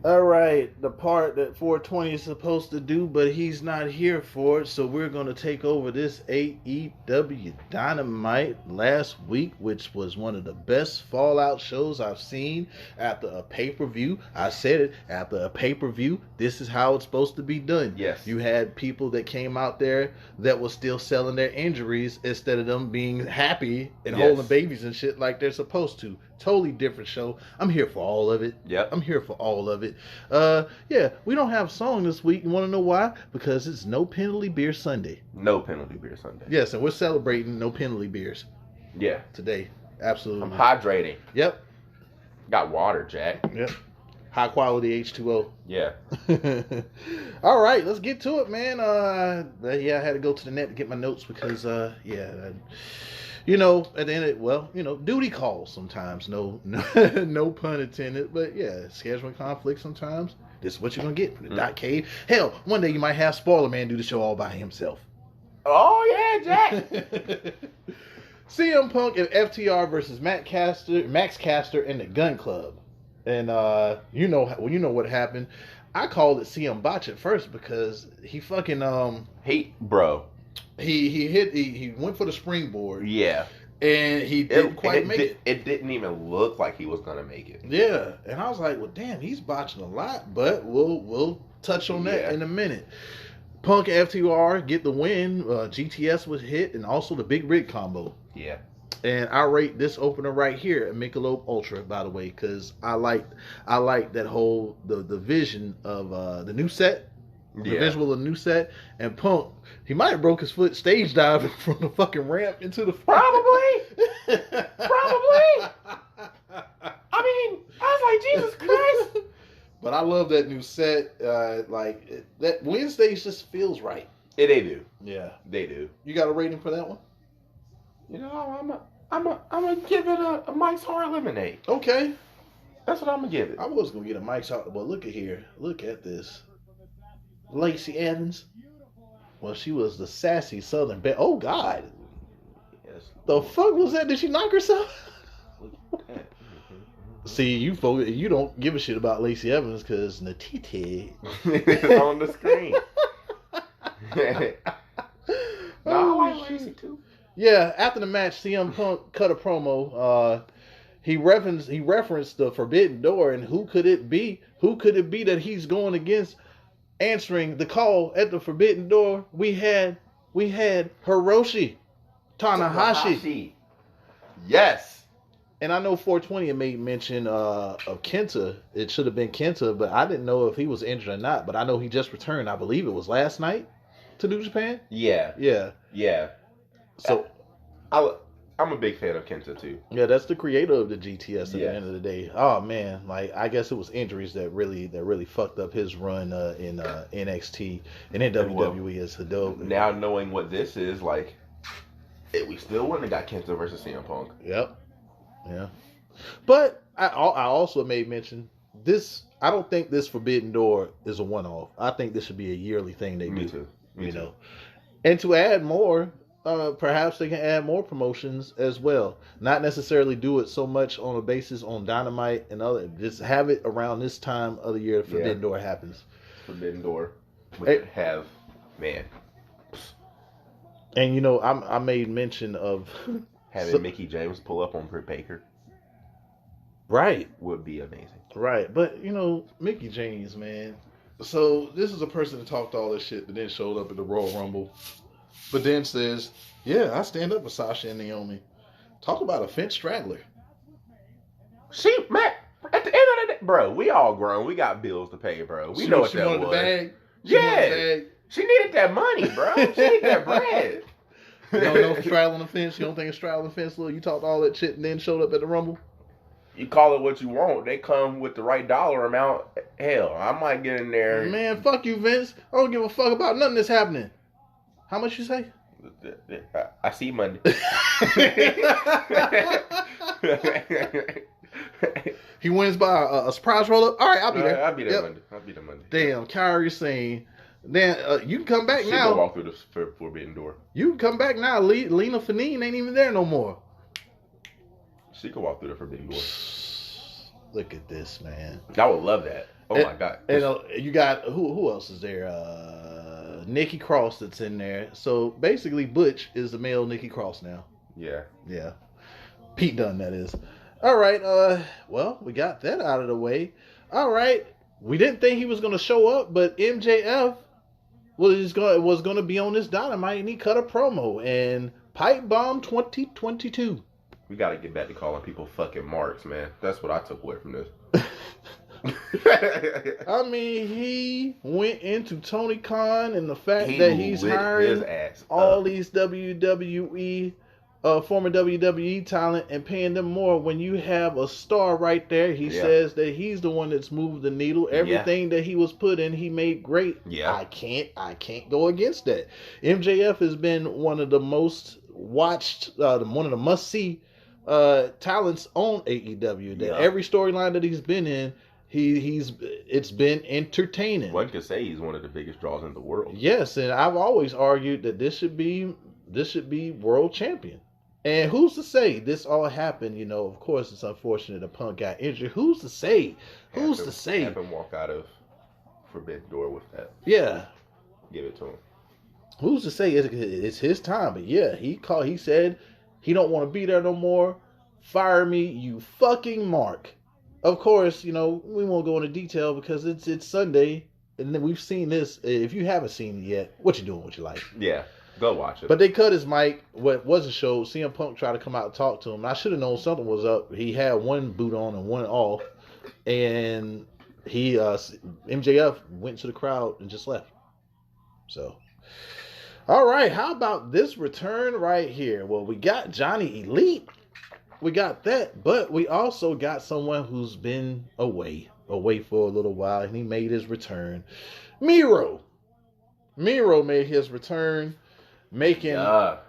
All right, the part that 420 is supposed to do, but he's not here for it, so we're going to take over this AEW Dynamite last week, which was one of the best Fallout shows I've seen after a pay-per-view. I said it, after a pay-per-view, this is how it's supposed to be done. Yes. You had people that came out there that were still selling their injuries instead of them being happy and holding babies and shit like they're supposed to. Totally different show. I'm here for all of it. Yep. I'm here for all of it. Yeah, we don't have a song this week. You want to know why? Because it's No Penalty Beer Sunday. No Penalty Beer Sunday. Yes, and we're celebrating No Penalty Beers. Yeah. Today. Absolutely. I'm hydrating. Yep. Got water, Jack. Yep. High quality H2O. Yeah. All right, let's get to it, man. Yeah, I had to go to the net to get my notes because, you know, at the end of duty calls sometimes. No pun intended. But yeah, scheduling conflicts sometimes. This is what you're going to get from the Dot Cave. Hell, one day you might have Spoiler Man do the show all by himself. Oh, yeah, Jack. CM Punk and FTR versus Max Caster and the Gun Club. And you know what happened. I called it CM Botch at first because he fucking bro. He went for the springboard. Yeah. And he didn't quite make it. It didn't even look like he was gonna make it. Yeah. And I was like, well, damn, he's botching a lot, but we'll touch on that in a minute. Punk and FTR get the win. GTS was hit, and also the Big Rig combo. Yeah. And I rate this opener right here at Michelob Ultra, by the way, because I like that whole the vision of the new set. The visual of the new set. And Punk, he might have broke his foot stage diving from the fucking ramp into the... Probably. I mean, I was like, Jesus Christ. But I love that new set. That Wednesdays just feels right. Yeah, they do. Yeah. They do. You got a rating for that one? You know, I'm gonna give it a Mike's Hard Lemonade. Okay. That's what I'm gonna give it. I was gonna get a Mike's Hard, but look at here. Look at this. Lacey Evans. Well, she was the sassy Southern belle. Oh God. Yes. The fuck was that? Did she knock herself? See, you folks, you don't give a shit about Lacey Evans because Natiti is on the screen. No, I like Lacey too. Yeah, after the match, CM Punk cut a promo. He referenced the Forbidden Door, and who could it be? Who could it be that he's going against? Answering the call at the Forbidden Door, we had Hiroshi Tanahashi. Yes. And I know 420 made mention of Kenta. It should have been Kenta, but I didn't know if he was injured or not. But I know he just returned. I believe it was last night to New Japan. Yeah. So I'm a big fan of Kenta too. Yeah, that's the creator of the GTS at the end of the day. Oh man, I guess it was injuries that really fucked up his run in NXT and in WWE as Hideo. Now knowing what this is like, we still wouldn't have got Kenta versus CM Punk. Yep. Yeah. But I also made mention this. I don't think this Forbidden Door is a one-off. I think this should be a yearly thing they do. Me too. You know, and to add more. Perhaps they can add more promotions as well. Not necessarily do it so much on a basis on Dynamite and other. Just have it around this time of the year. Forbidden Door happens. Forbidden Door. Man. And you know, I made mention of having Mickey James pull up on Britt Baker. Right. Would be amazing. Right, but you know, Mickey James, man. So this is a person that talked all this shit, but then showed up at the Royal Rumble. But then says, yeah, I stand up for Sasha and Naomi. Talk about a fence straggler. She, man, at the end of the day, bro, we all grown. We got bills to pay, bro. We know what that was. The bag. She needed that money, bro. She needed that bread. You don't know straddling the fence? You don't think it's straddling the fence? Look, you talked all that shit and then showed up at the Rumble? You call it what you want. They come with the right dollar amount. Hell, I might get in there. Man, fuck you, Vince. I don't give a fuck about nothing that's happening. How much you say? I see Monday. He wins by a surprise roll-up? All right, I'll be there. I'll be there Monday. Damn, Kyrie saying, then you can come back now. She can walk through the Forbidden Door. You can come back now. Lena Fanine ain't even there no more. She can walk through the Forbidden Door. Look at this, man. I would love that. Oh my God. And you got who else is there? Nikki Cross that's in there. So basically, Butch is the male Nikki Cross now. Yeah. Yeah. Pete Dunne, that is. All right. Well, we got that out of the way. All right. We didn't think he was going to show up, but MJF was going to be on this Dynamite, and he cut a promo and Pipe Bomb 2022. We got to get back to calling people fucking marks, man. That's what I took away from this. I mean, he went into Tony Khan and the fact that he's hiring all these WWE, former WWE talent and paying them more when you have a star right there. He says that he's the one that's moved the needle. Everything that he was put in, he made great. Yeah. I can't go against that. MJF has been one of the most watched, one of the must-see talents on AEW. That every storyline that he's been in, it's been entertaining. One could say he's one of the biggest draws in the world. Yes, and I've always argued that this should be world champion. And who's to say this all happened? You know, of course, it's unfortunate a Punk got injured. Who's to say? Have him walk out of Forbidden Door with that. Yeah, give it to him. Who's to say it's his time? But yeah, he said he don't want to be there no more. Fire me, you fucking mark. Of course, you know, we won't go into detail because it's Sunday, and then we've seen this. If you haven't seen it yet, what you doing with your life? Yeah, go watch it. But they cut his mic. What wasn't showed, CM Punk tried to come out and talk to him. I should have known something was up. He had one boot on and one off, and MJF went to the crowd and just left. So, all right, how about this return right here? Well, we got Johnny Elite. We got that, but we also got someone who's been away for a little while, and he made his return. Miro made his return, making like,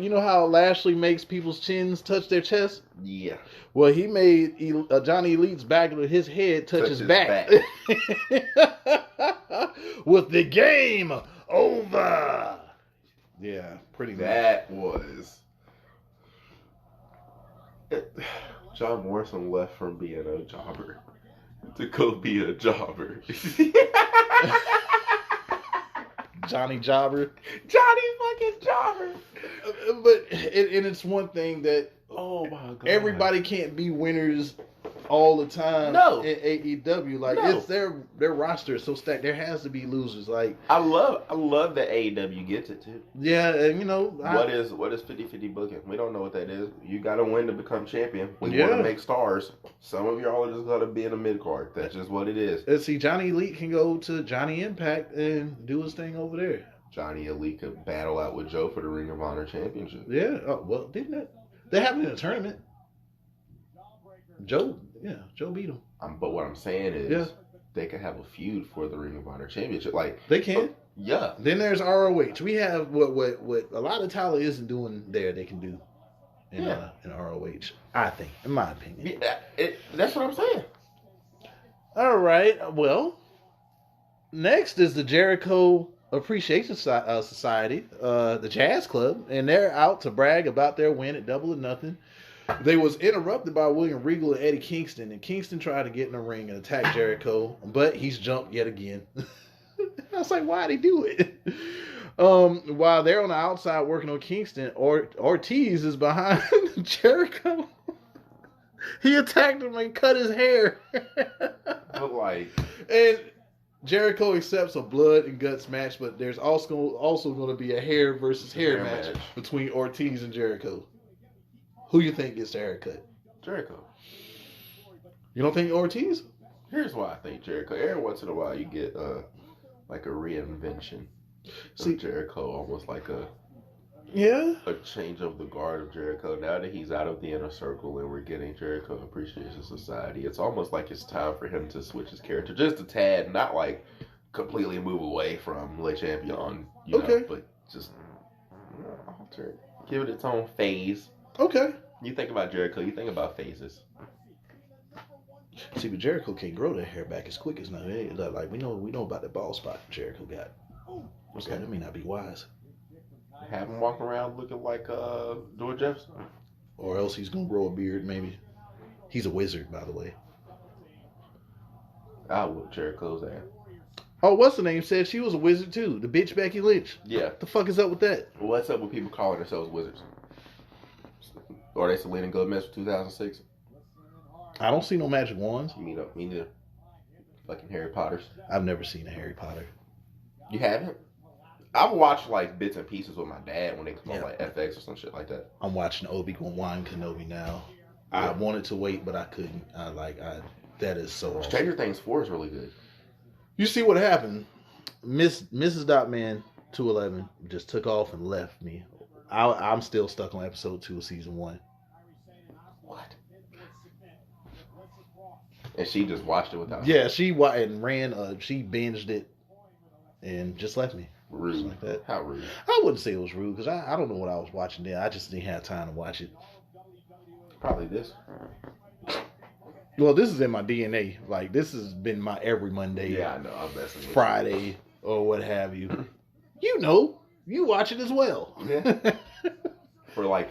you know how Lashley makes people's chins touch their chest? Yeah. Well, he made Johnny Elite's back with his head touch his back. With the game over. Yeah, pretty much. That was... John Morrison left from being a jobber to go be a jobber. Johnny Jobber. Johnny fucking Jobber. But it's one thing that, oh my God, everybody can't be winners all the time. No. In AEW, like it's their roster is so stacked. There has to be losers. Like I love that AEW gets it too. Yeah, and you know what is 50-50 booking? We don't know what that is. You got to win to become champion. We want to make stars. Some of y'all are just gonna be in the mid card. That's just what it is. And see, Johnny Elite can go to Johnny Impact and do his thing over there. Johnny Elite could battle out with Joe for the Ring of Honor Championship. Yeah. Oh, well, didn't that happened in a tournament? Joe beat him. But what I'm saying is, they could have a feud for the Ring of Honor Championship. Like they can. Yeah. Then there's ROH. We have what a lot of talent isn't doing there. They can do in ROH. I think, in my opinion. Yeah, that's what I'm saying. All right. Well, next is the Jericho Appreciation Society, the Jazz Club, and they're out to brag about their win at Double or Nothing. They was interrupted by William Regal and Eddie Kingston, and Kingston tried to get in the ring and attack Jericho, but he's jumped yet again. I was like, why'd he do it? While they're on the outside working on Kingston, Ortiz is behind Jericho. He attacked him and cut his hair. And Jericho accepts a blood and guts match, but there's also going to be a hair versus hair match between Ortiz and Jericho. Who you think gets the haircut? Jericho. You don't think Ortiz? Here's why I think Jericho. Every once in a while you get like a reinvention of Jericho, almost like a change of the guard of Jericho. Now that he's out of the inner circle and we're getting Jericho Appreciation Society, it's almost like it's time for him to switch his character just a tad, not like completely move away from Le Champion, you know, but just alter it. Give it its own phase. Okay. You think about Jericho, you think about phases. See, but Jericho can't grow that hair back as quick as now. Like we know about the bald spot Jericho got. So that may not be wise. Have him walk around looking like George Jefferson. Or else he's gonna grow a beard, maybe. He's a wizard, by the way. I whoop Jericho's ass. Oh, what's the name? Said she was a wizard too. The bitch Becky Lynch. Yeah. The fuck is up with that? What's up with people calling themselves wizards? Or they Selena Gomez for 2006? I don't see no magic wands. Me neither. Fucking Harry Potters. I've never seen a Harry Potter. You haven't? I've watched like bits and pieces with my dad when they come on like FX or some shit like that. I'm watching Obi-Wan Kenobi now. Yeah. I wanted to wait, but I couldn't. That is so awesome. Stranger Things 4 is really good. You see what happened? Mrs. Dotman 211 just took off and left me. I'm still stuck on episode 2 of season 1. What? And she just watched it without. Yeah, she ran. She binged it and just left me. Rude. Just like that. How rude? I wouldn't say it was rude because I don't know what I was watching then. I just didn't have time to watch it. Probably this. Well, this is in my DNA. Like, this has been my every Monday. Yeah, I know. I'm messing with Friday or what have you. You know, you watch it as well. Yeah. For like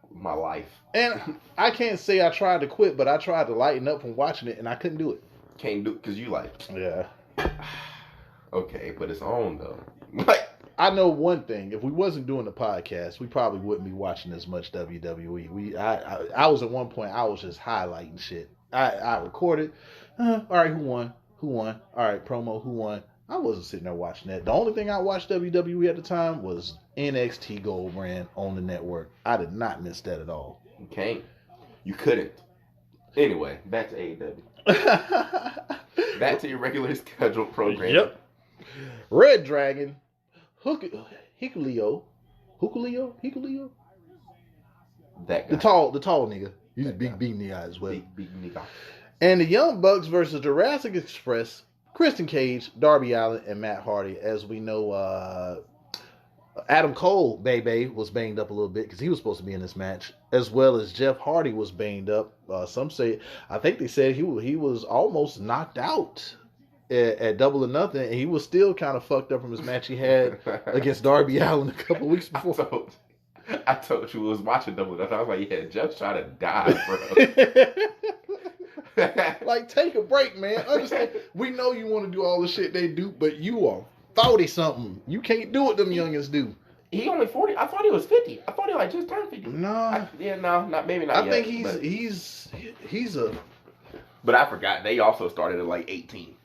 my life. And I can't say I tried to quit, but I tried to lighten up from watching it and I couldn't do it. Can't do it because you like. Yeah. Okay, but it's on though. Like, I know one thing. If we wasn't doing the podcast, we probably wouldn't be watching as much WWE. I was at one point, I was just highlighting shit. I recorded. All right, who won? Who won? All right, promo. Who won? I wasn't sitting there watching that. The only thing I watched WWE at the time was NXT Gold Brand on the network. I did not miss that at all. You can't. You couldn't. Anyway, back to AEW. Back to your regular scheduled program. Yep. Red Dragon, Hikuleo. That guy. The tall nigga. He's a big nigga as well. Big nigga. And the Young Bucks versus Jurassic Express, Christian Cage, Darby Allin, and Matt Hardy. As we know, Adam Cole, baby, was banged up a little bit because he was supposed to be in this match, as well as Jeff Hardy was banged up. Some say, I think they said he was almost knocked out at Double or Nothing, and he was still kind of fucked up from his match he had against Darby Allin a couple weeks before. I told you I was watching Double or Nothing. I was like, yeah, Jeff's trying to die, bro. Like, take a break, man. Understand? We know you want to do all the shit they do, but you are 40-something. You can't do what them youngins do. He only 40. I thought he was 50. I thought he like just turned 50. No. Maybe not. I think he's a. But I forgot they also started at like 18.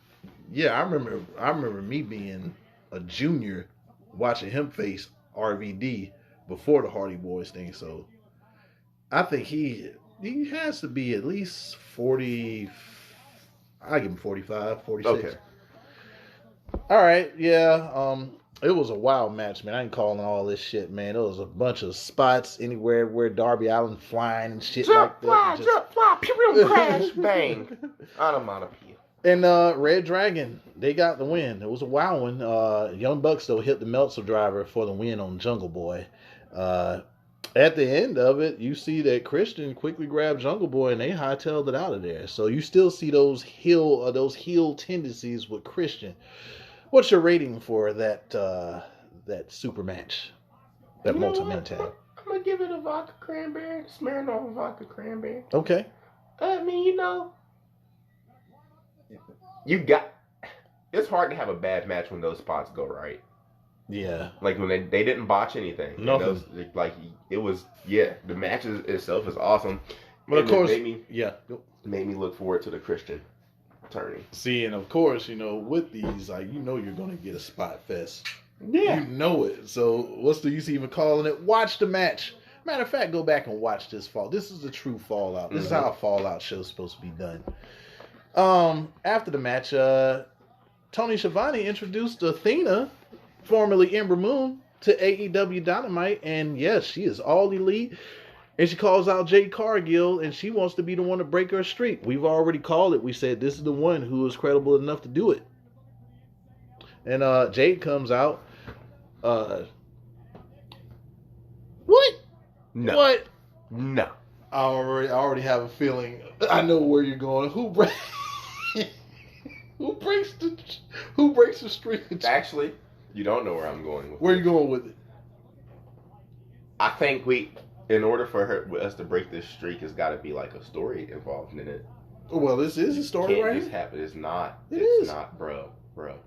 Yeah, I remember me being a junior watching him face RVD before the Hardy Boys thing. So I think he has to be at least 40. I give him 45, 46. Okay. All right, yeah. It was a wild match, man. I ain't calling all this shit, man. There was a bunch of spots anywhere where Darby Allin flying and shit like that. Jump, fly, pew, crash, bang. Onomatopoeia. And Red Dragon, they got the win. It was a wild one. Young Bucks, though, hit the Meltzer driver for the win on Jungle Boy. At the end of it, you see that Christian quickly grabbed Jungle Boy and they hightailed it out of there. So you still see those heel tendencies with Christian. What's your rating for that super match? That multi-man tag? I'm going to give it a vodka cranberry. Smirnoff vodka cranberry. Okay. I mean, it's hard to have a bad match when those spots go right. Yeah. Like when they didn't botch anything. Nothing. The match itself is awesome. But of course, made me look forward to the Christian turning. See, and of course, with these, like, you're going to get a spot fest. Yeah. You know it. So what's the use even calling it? Watch the match. Matter of fact, go back and watch this fall. This is the true Fallout. This is how a Fallout show is supposed to be done. After the match, Tony Schiavone introduced Athena, formerly Ember Moon, to AEW Dynamite, and yes, she is all elite. And she calls out Jade Cargill, and she wants to be the one to break her streak. We've already called it. We said this is the one who is credible enough to do it. And Jade comes out. What? No. What? No. I already have a feeling. I know where you're going. Who breaks the streak? Actually, you don't know where I'm going with Where this. you going with it? I think in order for us to break this streak, it's got to be like a story involved in it. Well, this is a story, right? This happened. It's not. It's not, bro.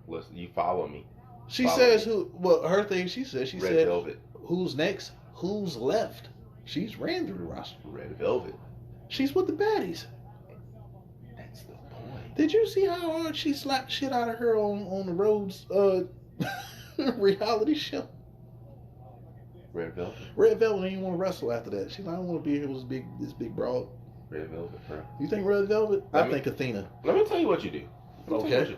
Listen, you follow me. She says who? Well, her thing. She said. Red Velvet. Who's next? Who's left? She's ran through the roster. Red Velvet. She's with the baddies. That's the point. Did you see how hard she slapped shit out of her on the Rhodes reality show? Red Velvet. Red Velvet didn't even want to wrestle after that. She's like, I don't want to be here with this big broad. Red Velvet, bro. You think Red Velvet? I think Athena. Let me tell you what you do. Okay.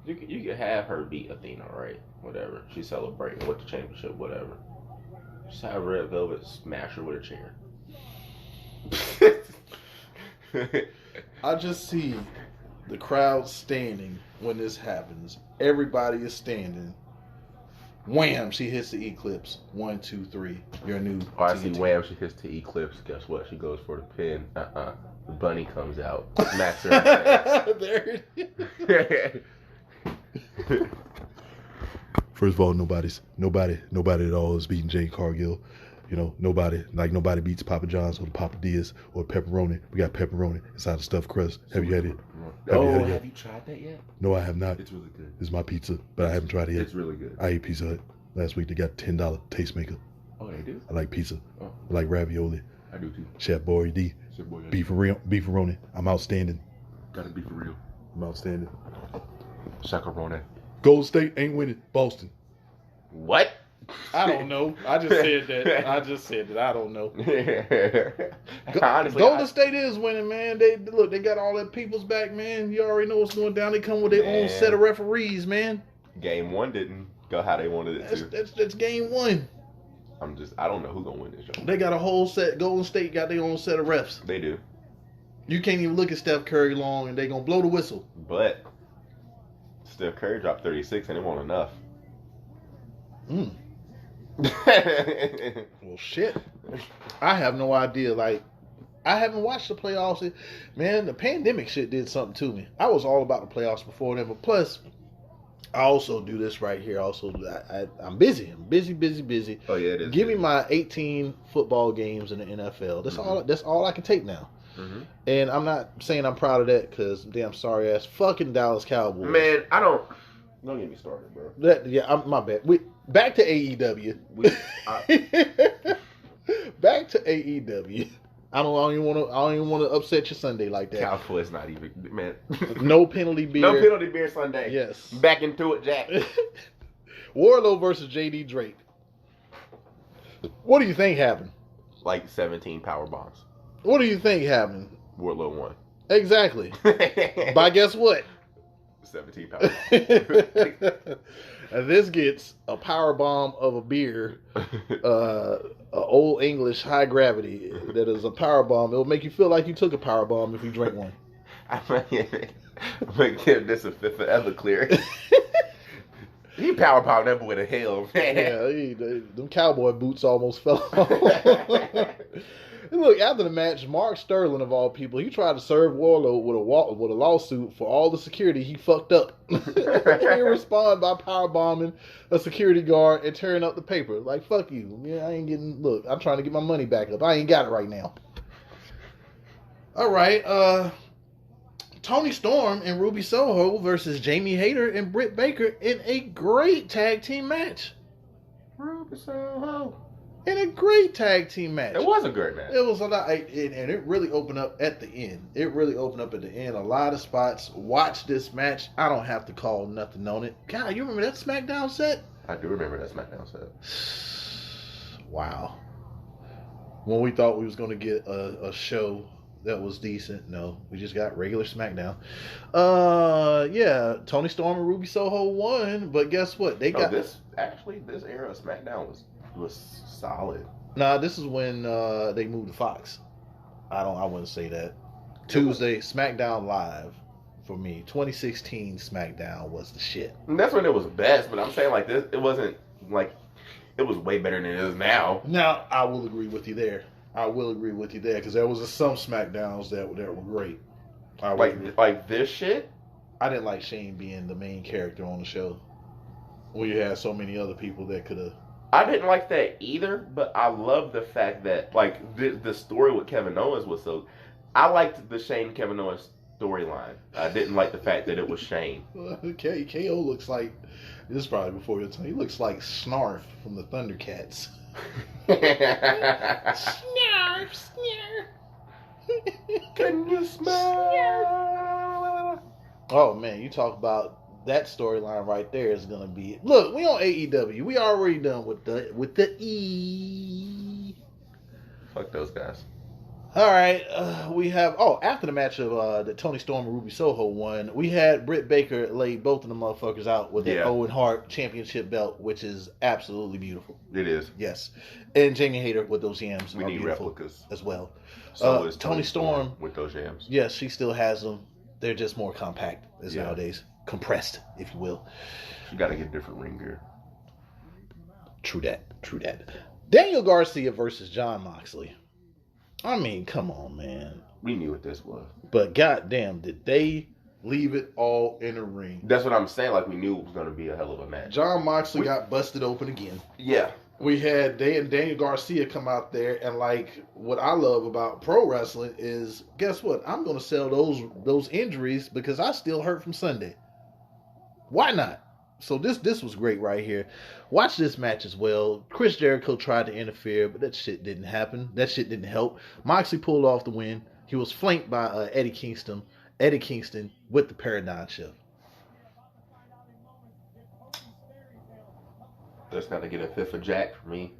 You can have her beat Athena, right? Whatever. She's celebrating with the championship, whatever. Just have Red Velvet smash her with a chair. I just see the crowd standing when this happens. Everybody is standing. Wham! She hits the Eclipse. 1, 2, 3. Your new. Oh, I see. Wham! She hits the Eclipse. Guess what? She goes for the pin. The bunny comes out. Smacks her. There it is. First of all, nobody at all is beating Jade Cargill. You know, nobody beats Papa John's or the Papa Diaz or pepperoni. We got pepperoni inside the stuffed crust. Have you had it? Have you tried that yet? No, I have not. It's really good. It's my pizza, but I haven't tried it yet. It's really good. I ate Pizza Hut last week. They got $10 tastemaker. Oh, they do? I like pizza. Oh. I like ravioli. I do too. Chef Boy D. Beefaroni. I'm outstanding. Gotta be for real. I'm outstanding. Chacarone. Golden State ain't winning. Boston. What? I don't know. I just said that. I don't know. Honestly, Golden State is winning, man. They got all their peoples back, man. You already know what's going down. They come with their own set of referees, man. Game 1 didn't go how they wanted it to. That's game 1. I don't know who's gonna win this show. They got a whole set. Golden State got their own set of refs. They do. You can't even look at Steph Curry long, and they gonna blow the whistle. But Steph Curry dropped 36, and it wasn't enough. Well, shit. I have no idea. Like, I haven't watched the playoffs. Man, the pandemic shit did something to me. I was all about the playoffs before then, but plus, I also do this right here. Also, I'm busy. I'm busy. Oh yeah, it is. Give me my 18 football games in the NFL. That's all I can take now. Mm-hmm. And I'm not saying I'm proud of that because damn sorry ass fucking Dallas Cowboys. Man, don't get me started, bro. My bad. Back to AEW. Back to AEW. I don't even want to upset your Sunday like that. Cowboys not even, man. No penalty beer. No penalty beer Sunday. Yes. Back into it, Jack. Wardlow versus JD Drake. What do you think happened? Like 17 power bombs. What do you think happened? Wardlow won. Exactly. By guess what? 17 power bombs. And this gets a power bomb of a beer, a old English high gravity that is a power bomb. It'll make you feel like you took a power bomb if you drink one. I'm gonna give this a fifth of Everclear. He power bombed that boy to hell, man. Yeah, them cowboy boots almost fell off. And look, after the match, Mark Sterling, of all people, he tried to serve Wardlow with a lawsuit for all the security he fucked up. He responded by powerbombing a security guard and tearing up the paper. Like, fuck you. Yeah, I'm trying to get my money back up. I ain't got it right now. All right, Toni Storm and Ruby Soho versus Jamie Hayter and Britt Baker in a great tag team match. Ruby Soho. In a great tag team match. It was a great match. It was a lot, and it really opened up at the end. A lot of spots. Watch this match. I don't have to call nothing on it. God, you remember that SmackDown set? I do remember that SmackDown set. Wow. When we thought we was going to get a show that was decent, no, we just got regular SmackDown. Yeah, Toni Storm and Ruby Soho won, but guess what? They got this era of SmackDown was solid. Nah, this is when they moved to Fox. I wouldn't say that. Tuesday, SmackDown Live for me. 2016 SmackDown was the shit. And that's when it was best, but I'm saying like this, it wasn't like it was way better than it is now. Now, I will agree with you there. Because there was some SmackDowns that were great. Like this shit? I didn't like Shane being the main character on the show. We had so many other people that could have. I didn't like that either, but I love the fact that like the story with Kevin Owens was so. I liked the Shane Kevin Owens storyline. I didn't like the fact that it was Shane. KO looks like, this is probably before your time, he looks like Snarf from the Thundercats. Snarf, Snarf. Can you smell? Oh man, you talk about that storyline right there is gonna be. Look, we on AEW. We already done with the E. Fuck those guys. All right, we have. Oh, after the match of the Tony Storm and Ruby Soho won, we had Britt Baker lay both of the motherfuckers out with the Owen Hart Championship belt, which is absolutely beautiful. It is. Yes, and Jamie Hayter with those yams. We need replicas as well. So is Tony Storm with those yams. Yes, she still has them. They're just more compact nowadays, compressed, if you will. You got to get different ring gear. True that. Daniel Garcia versus Jon Moxley. I mean, come on, man. We knew what this was. But goddamn, did they leave it all in the ring? That's what I'm saying. Like, we knew it was going to be a hell of a match. Jon Moxley got busted open again. Yeah. We had Daniel Garcia come out there, and like what I love about pro wrestling is, guess what? I'm going to sell those injuries because I still hurt from Sunday. Why not? So this was great right here. Watch this match as well. Chris Jericho tried to interfere, but that shit didn't happen. That shit didn't help. Moxley pulled off the win. He was flanked by Eddie Kingston. Eddie Kingston with the Paradigm Shift. That's got to get a fifth of Jack for me.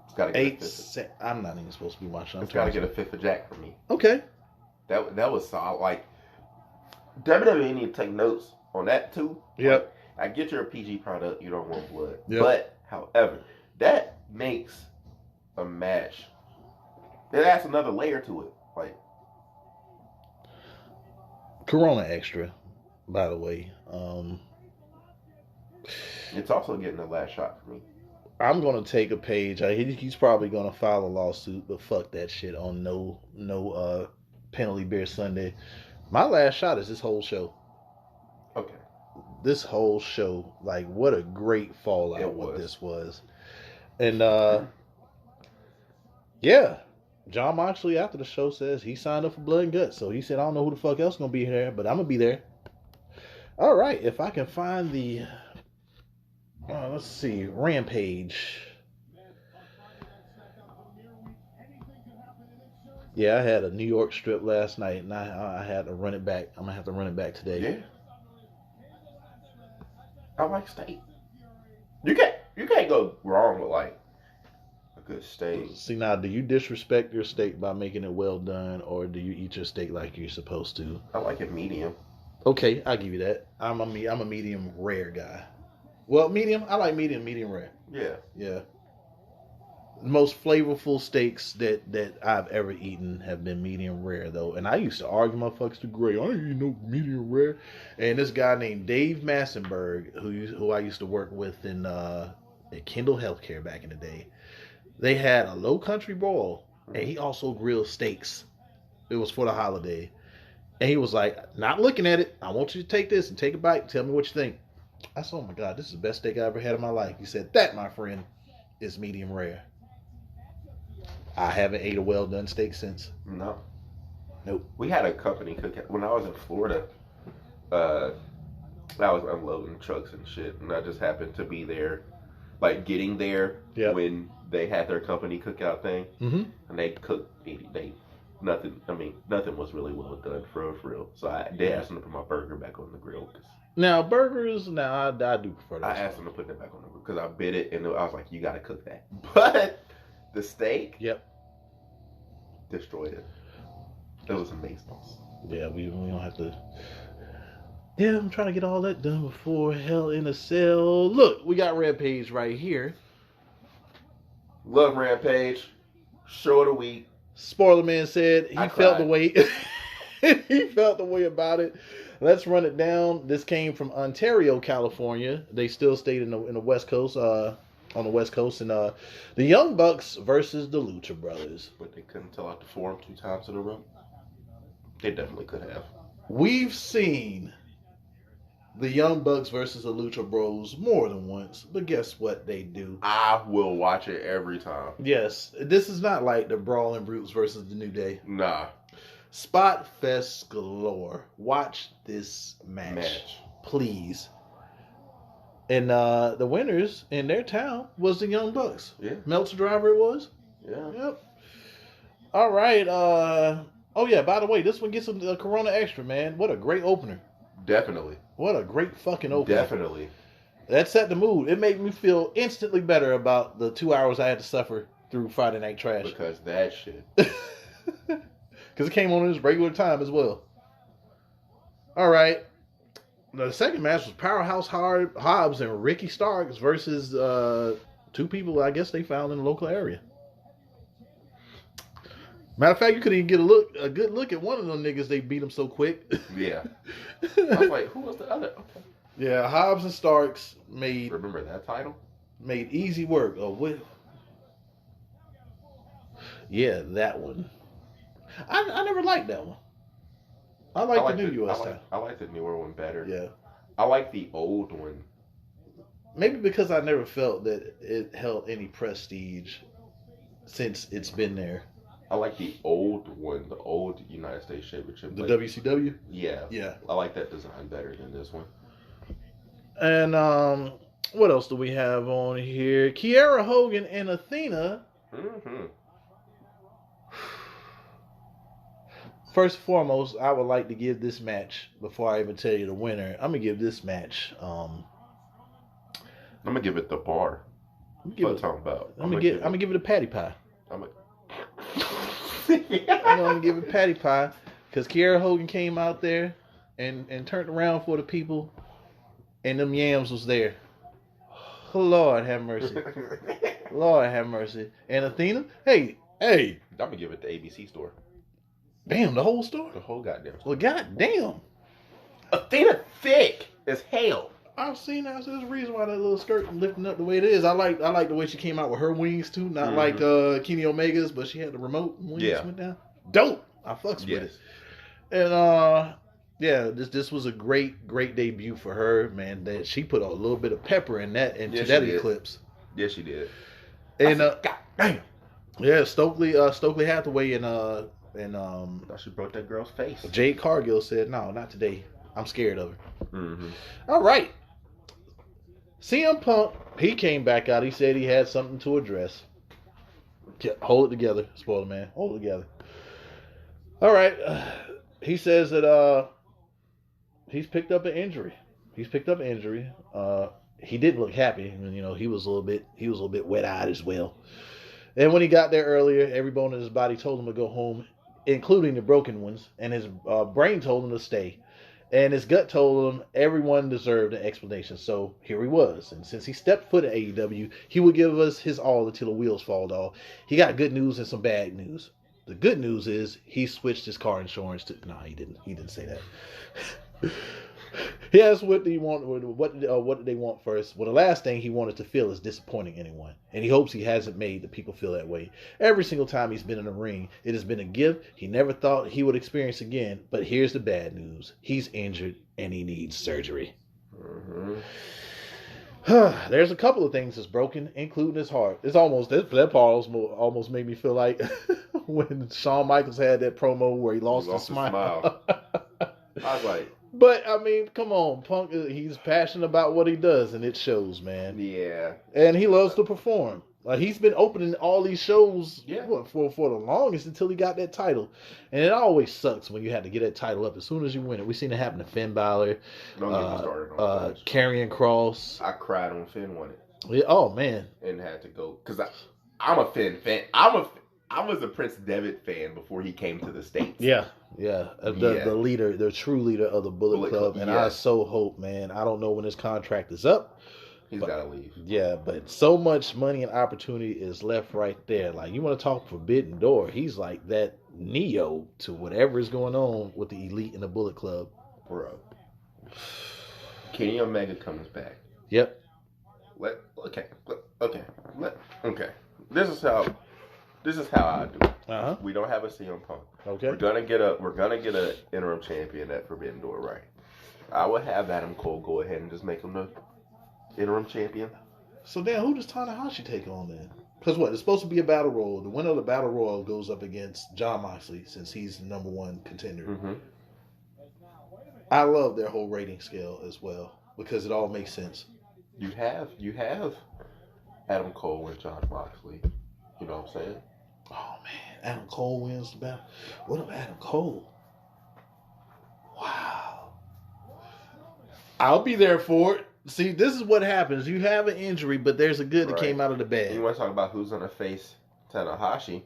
It's got to get a fifth. I'm not even supposed to be watching. It's got to get a fifth of Jack for me. Okay. That was solid. Like, WWE need to take notes on that too. Yep. Like, I get you're a PG product, you don't want blood. Yep. But, however, that makes a match. It adds another layer to it. Like, Corona Extra, by the way. It's also getting the last shot for me. I'm gonna take a page. He's probably gonna file a lawsuit, but fuck that shit on no penalty beer Sunday. My last shot is this whole show. Okay. This whole show, like, what a great fallout what this was. And yeah, Jon Moxley after the show says he signed up for Blood and Guts. So he said, I don't know who the fuck else gonna be there, but I'm gonna be there. All right, if I can find the let's see, Rampage. Yeah, I had a New York strip last night, and I had to run it back. I'm gonna have to run it back today. Yeah. I like steak. You can't go wrong with like a good steak. See, now, do you disrespect your steak by making it well done, or do you eat your steak like you're supposed to? I like it medium. Okay, I'll give you that. I'm a medium rare guy. Well, medium. I like medium rare. Yeah. Yeah. The most flavorful steaks that I've ever eaten have been medium rare, though. And I used to argue motherfuckers to gray. I ain't eat no medium rare. And this guy named Dave Massenberg, who I used to work with in at Kendall Healthcare back in the day, they had a low country boil, and he also grilled steaks. It was for the holiday. And he was like, not looking at it, I want you to take this and take a bite and tell me what you think. I said, oh my God, this is the best steak I ever had in my life. He said, that, my friend, is medium rare. I haven't ate a well done steak since. No. Nope. We had a company cook when I was in Florida. I was unloading trucks and shit, and I just happened to be there, like getting there when they had their company cookout thing, and they cooked. Nothing was really well done for real. So they asked them to put my burger back on the grill. Now burgers, I do prefer that. I asked them to put that back on the grill because I bit it, and I was like, you got to cook that. But the steak, destroyed it. It was amazing. Yeah, we don't have to. Yeah, I'm trying to get all that done before Hell in a Cell. Look, we got Rampage right here. Love Rampage. Show of the week. Spoiler man said he felt the way. He felt the way about it. Let's run it down. This came from Ontario, California. They still stayed in the West Coast. On the West Coast, and the Young Bucks versus the Lucha Brothers. But they couldn't tell out the forum 2 times in a row. They definitely could have. We've seen the Young Bucks versus the Lucha Bros more than once, but guess what they do? I will watch it every time. Yes, this is not like the Brawling Brutes versus the New Day. Nah. Spot fest galore. Watch this match. Please. And the winners in their town was the Young Bucks. Yeah. Meltzer Driver it was? Yeah. Yep. All right. Oh, yeah, by the way, this one gets a Corona Extra, man. What a great opener. Definitely. What a great fucking opener. Definitely. That set the mood. It made me feel instantly better about the 2 hours I had to suffer through Friday Night Trash. Because that shit. Because it came on its regular time as well. All right. The second match was Powerhouse Hobbs and Ricky Starks versus two people I guess they found in the local area. Matter of fact, you couldn't even get a good look at one of them niggas. They beat him so quick. Yeah. I was like, who was the other? Okay. Yeah, Hobbs and Starks made... Remember that title? Made easy work of what? Yeah, that one. I never liked that one. I like the new US title. I like the newer one better. Yeah. I like the old one. Maybe because I never felt that it held any prestige since it's been there. I like the old one, the old United States Championship. The WCW? Yeah. Yeah. I like that design better than this one. And what else do we have on here? Kiera Hogan and Athena. Mm-hmm. First and foremost, I would like to give this match, before I even tell you the winner, I'm going to give this match... I'm going to give it the bar. I'm going to give it a patty pie. I'm going to give it patty pie because Kiera Hogan came out there and turned around for the people and them yams was there. Lord have mercy. Lord have mercy. And Athena, hey. I'm going to give it the ABC store. Damn, the whole store? The whole goddamn store. Well, goddamn. Athena thick as hell. I've seen that. So there's a reason why that little skirt lifting up the way it is. I like the way she came out with her wings too. Not like Kenny Omega's, but she had the remote and wings went down. Dope. I fucks with it. And this was a great debut for her, man. That she put a little bit of pepper in that that eclipse. Yes, she did. And God damn. Yeah, Stokely Hathaway and thought she broke that girl's face. Jade Cargill said, "No, not today. I'm scared of her." Mm-hmm. All right. CM Punk, he came back out. He said he had something to address. Hold it together, spoiler man. Hold it together. All right. He says that he's picked up an injury. He didn't look happy. And, he was a little bit wet-eyed as well. And when he got there earlier, every bone in his body told him to go home, including the broken ones. And his brain told him to stay. And his gut told him everyone deserved an explanation. So here he was. And since he stepped foot at AEW, he would give us his all until the wheels fall off. He got good news and some bad news. The good news is he switched his car insurance to... No, he didn't. He didn't say that. He asked what did they want first. Well, the last thing he wanted to feel is disappointing anyone. And he hopes he hasn't made the people feel that way. Every single time he's been in the ring, it has been a gift he never thought he would experience again. But here's the bad news. He's injured and he needs surgery. Mm-hmm. There's a couple of things that's broken, including his heart. It's almost... That part almost made me feel like when Shawn Michaels had that promo where he lost his smile. I was like... But, come on. Punk, he's passionate about what he does, and it shows, man. Yeah. And he loves to perform. He's been opening all these shows for the longest until he got that title. And it always sucks when you have to get that title up as soon as you win it. We've seen it happen to Finn Balor. Don't get me started on Karrion Kross. I cried when Finn won it. Yeah, oh, man. And had to go. Because I'm a Finn fan. I was a Prince Devitt fan before he came to the States. Yeah. The leader, the true leader of the Bullet Club. And I so hope, man, I don't know when his contract is up. He's got to leave. Yeah, but so much money and opportunity is left right there. Like, you want to talk Forbidden Door. He's like that Neo to whatever is going on with the Elite and the Bullet Club. Bro. Kenny Omega comes back. Yep. Okay. This is how I do it. Uh-huh. We don't have a CM Punk. Okay. We're gonna get a interim champion at Forbidden Door, right? I would have Adam Cole go ahead and just make him the interim champion. So then, who does Tanahashi take on then? Because what? It's supposed to be a battle royal. The winner of the battle royal goes up against Jon Moxley since he's the number one contender. Mm-hmm. I love their whole rating scale as well because it all makes sense. You have Adam Cole and Jon Moxley. You know what I'm saying? Oh man, Adam Cole wins the battle. What about Adam Cole? Wow. I'll be there for it. See, this is what happens. You have an injury, but there's a good that came out of the bad. You want to talk about who's going to face Tanahashi?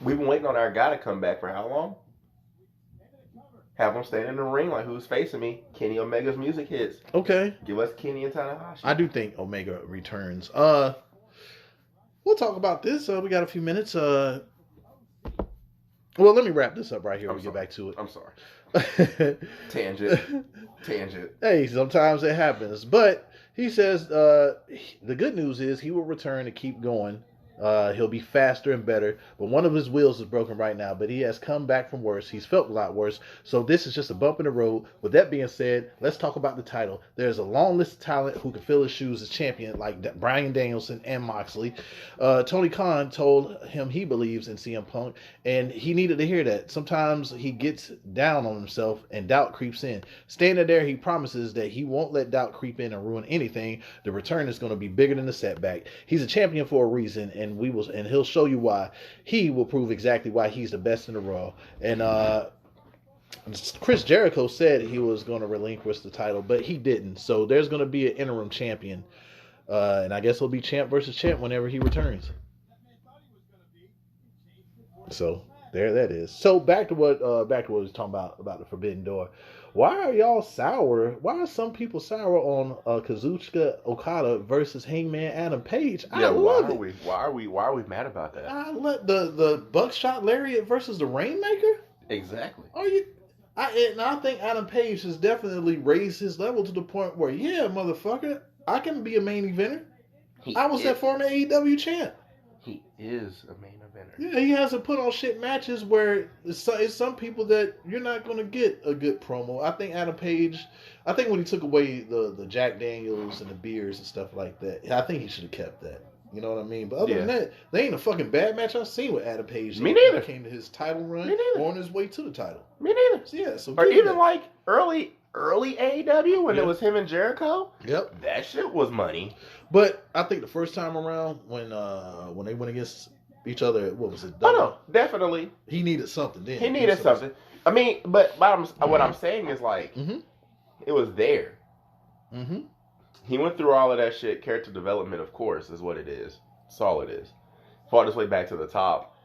We've been waiting on our guy to come back for how long? Have him stand in the ring like who's facing me. Kenny Omega's music hits. Okay. Give us Kenny and Tanahashi. I do think Omega returns. We'll talk about this. We got a few minutes. Well, let me wrap this up right here. We get back to it. I'm sorry. Tangent. Hey, sometimes it happens. But he says the good news is he will return to keep going. He'll be faster and better, but one of his wheels is broken right now, but he has come back from worse. He's felt a lot worse, so this is just a bump in the road. With that being said, let's talk about the title. There's a long list of talent who can fill his shoes as champion, like Bryan Danielson and Moxley. Tony Khan told him he believes in CM Punk, and he needed to hear that. Sometimes he gets down on himself, and doubt creeps in. Standing there, he promises that he won't let doubt creep in and ruin anything. The return is going to be bigger than the setback. He's a champion for a reason, and he'll show you why. He will prove exactly why he's the best in the Raw. And Chris Jericho said he was going to relinquish the title, but he didn't. So there's going to be an interim champion, and I guess he'll be champ versus champ whenever he returns. So there that is. So back to what we was talking about the Forbidden Door. Why are y'all sour? Why are some people sour on Kazuchika Okada versus Hangman Adam Page? Yeah, I love it. Why are we mad about that? I love the Buckshot Lariat versus the Rainmaker. Exactly. I think Adam Page has definitely raised his level to the point where, yeah, motherfucker, I can be a main eventer. I was that former AEW champ. He is a main eventer. Yeah, he hasn't put on shit matches where it's some people that you're not going to get a good promo. I think Adam Page, when he took away the Jack Daniels and the beers and stuff like that, I think he should have kept that. You know what I mean? But other than that, there ain't a fucking bad match I've seen with Adam Page. Me neither. When he came to his title run or on his way to the title. Me neither. So, yeah, so or even like early AEW when it was him and Jericho. Yep. That shit was money. But I think the first time around when they went against each other, what was it? Oh no, definitely. He needed something then. He needed something. I mean, but what I'm saying is like, it was there. Mm-hmm. He went through all of that shit. Character development, of course, is what it is. That's all it is. Fought his way back to the top.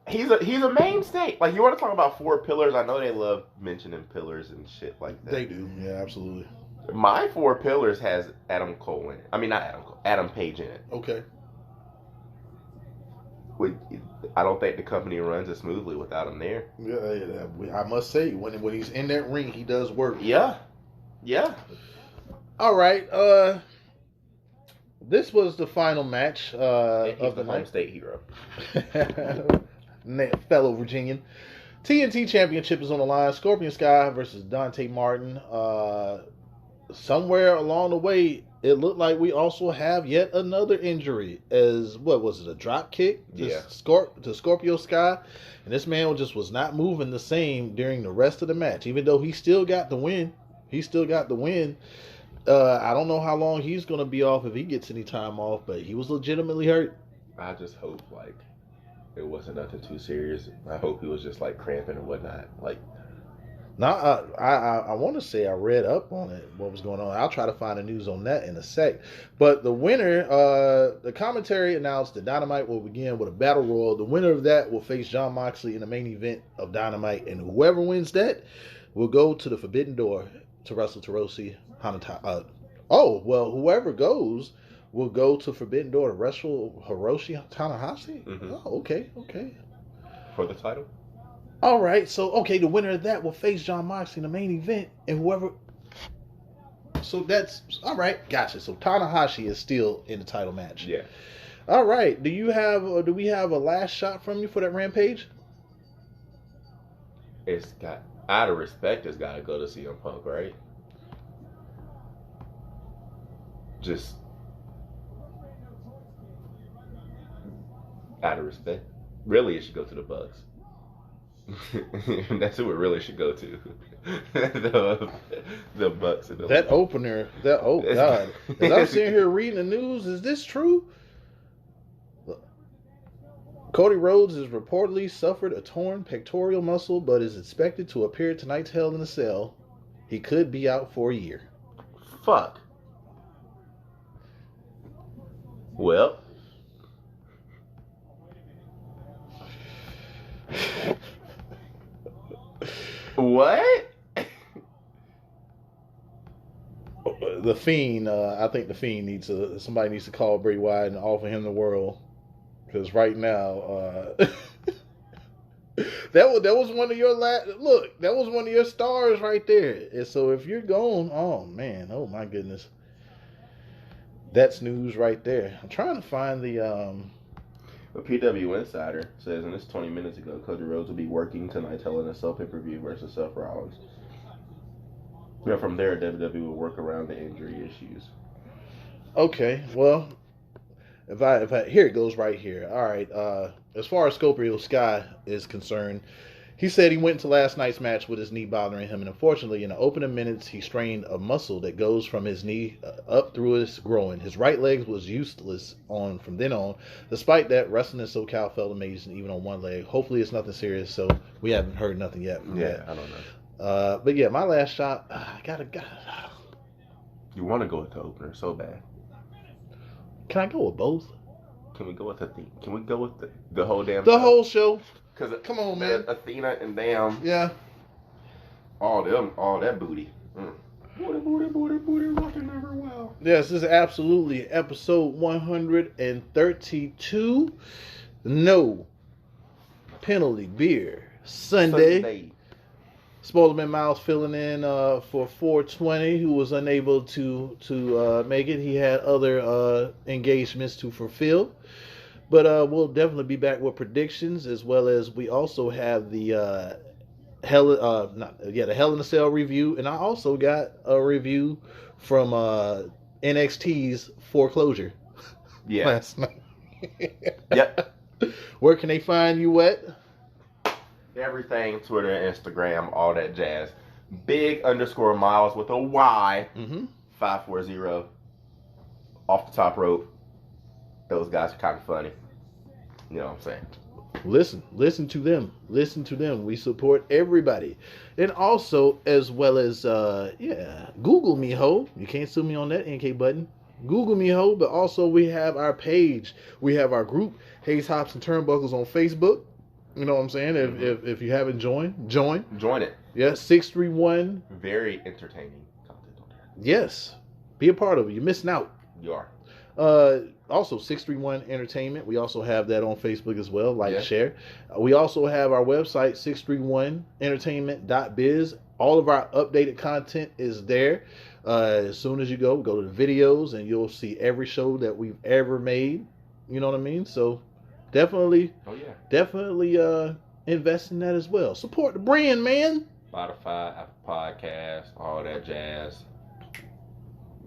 He's a mainstay. Like, you want to talk about 4 pillars? I know they love mentioning pillars and shit like that. They do. Yeah, absolutely. My 4 pillars has Adam Cole in it. I mean, not Adam Cole. Adam Page in it. Okay. I don't think the company runs as smoothly without him there. Yeah, I must say, when he's in that ring, he does work. Yeah. All right. This was the final match of the home state hero. Fellow Virginian. TNT Championship is on the line. Scorpion Sky versus Dante Martin. Somewhere along the way, it looked like we also have yet another injury. As what was it? A drop kick to Scorpio Sky, and this man just was not moving the same during the rest of the match. Even though he still got the win. I don't know how long he's going to be off if he gets any time off, but he was legitimately hurt. I just hope it wasn't nothing too serious. I hope he was just cramping and whatnot. I want to say I read up on it, what was going on. I'll try to find the news on that in a sec. But the winner, the commentary announced that Dynamite will begin with a battle royal. The winner of that will face Jon Moxley in the main event of Dynamite, and whoever wins that will go to the Forbidden Door to wrestle Hiroshi Hanata. Whoever goes will go to Forbidden Door to wrestle Hiroshi Tanahashi? Mm-hmm. Oh, okay. For the title? All right, so, the winner of that will face Jon Moxley in the main event, and whoever... So that's... All right, gotcha. So Tanahashi is still in the title match. Yeah. All right, do we have a last shot from you for that Rampage? It's got Out of respect, it's got to go to CM Punk, right? Just out of respect. Really, it should go to the Bucks. That's who it really should go to. the Bucks. And that opener. Oh God! As I'm sitting here reading the news, is this true? Cody Rhodes has reportedly suffered a torn pectoral muscle, but is expected to appear at tonight's Hell in a Cell. He could be out for a year. Fuck. Well. What? The Fiend, I think the Fiend somebody needs to call Bray Wyatt and offer him the world. Because right now, that was one of your that was one of your stars right there. And so if you're gone, oh man, oh my goodness. That's news right there. I'm trying to find the A PW Insider says, and this 20 minutes ago, Cody Rhodes will be working tonight's Hell in a Cell pay-per-view versus Seth Rollins. Yeah, from there, WWE will work around the injury issues. Okay, well, if I here it goes right here. All right, as far as Scorpio Sky is concerned, he said he went into last night's match with his knee bothering him, and unfortunately, in the opening minutes, he strained a muscle that goes from his knee up through his groin. His right leg was useless from then on. Despite that, wrestling in SoCal felt amazing, even on one leg. Hopefully, it's nothing serious, so we haven't heard nothing yet from that. I don't know. But yeah, my last shot, I gotta. You want to go with the opener so bad. Can I go with both? Can we go with the theme? Can we go with the whole damn show? Whole show. Cause come on, man. Athena and Damn. Yeah. All that booty. Booty, rocking never well. Yes, this is absolutely episode 132. No penalty beer Sunday. Spoilerman Miles filling in for 420, who was unable to make it. He had other engagements to fulfill. But we'll definitely be back with predictions, as well as we also have the Hell in a Cell review, and I also got a review from NXT's Foreclosure. Yeah. Last night. Yep. Where can they find you at? Everything, Twitter, Instagram, all that jazz. Big_Miles with a Y. 540. Off the top rope. Those guys are kind of funny. You know what I'm saying? Listen to them. Listen to them. We support everybody. And also, as well as, Google me, ho. You can't sue me on that NK button. Google me, ho. But also, we have our page. We have our group, Hayes, Hops, and Turnbuckles on Facebook. You know what I'm saying? If you haven't joined, join. Join it. Yeah, 631. Very entertaining content on there. Yes. Be a part of it. You're missing out. You are. Also 631 Entertainment. We also have that on Facebook as well. Like, share. We also have our website, 631entertainment.biz. All of our updated content is there. As soon as you go to the videos, and you'll see every show that we've ever made. You know what I mean? So definitely, invest in that as well. Support the brand, man. Spotify, Apple Podcasts, all that jazz.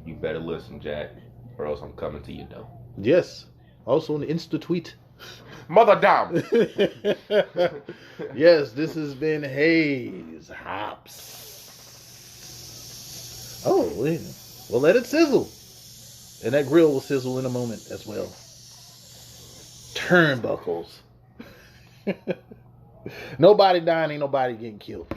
You better listen, Jack, or else I'm coming to you, though. Yes. Also on the Insta tweet. Mother damn. Yes, this has been Hayes Hops. Oh, well, let it sizzle. And that grill will sizzle in a moment as well. Turnbuckles. Nobody dying, ain't nobody getting killed.